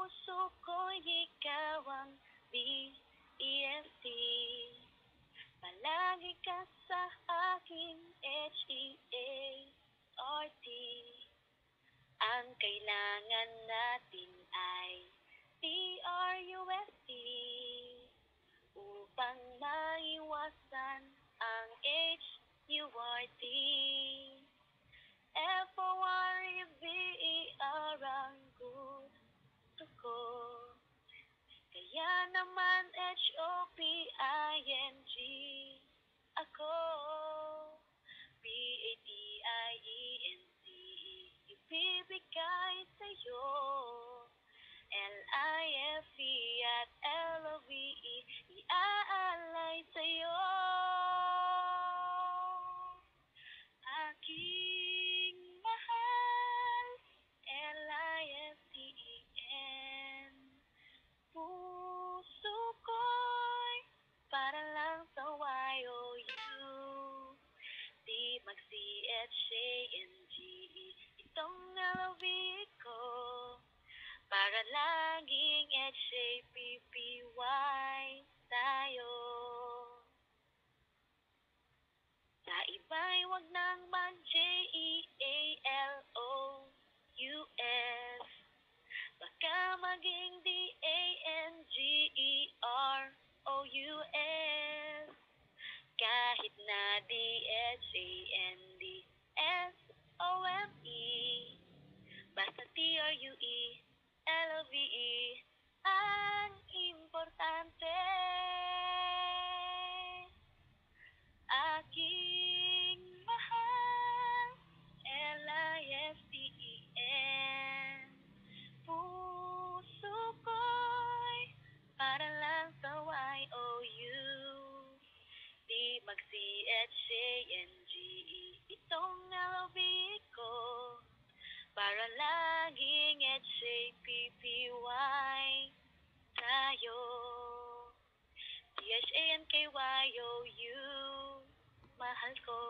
puso ko'y ikaw ang BEST. Palagi ka sa akin, HEART. Ang kailangan natin ay TRUST upang maiwasan ang HURT. FOREVER ang gusto ko. Kaya naman HOPING ako. PATIENC ibibigay sa'yo. LIFE at LOVE iaalay sa'yo. Aking mahal, LIFTEN. Puso ko'y para lang sa YOU. Di mag-CHANG itong LOVE ko. Para laging HAPPY tayo. Sa iba'y wag nang mag-JEALOUS. Baka maging DANGEROUS. Kahit na DSANDSOME. Basta TRUE LOVE ang importante. Aking mahal, LIFTEN. Puso ko'y para lang sa YOU. Di mag-CHANG itong LOVE ko. Para laging HAPPY tayo. THANKYOU, mahal ko.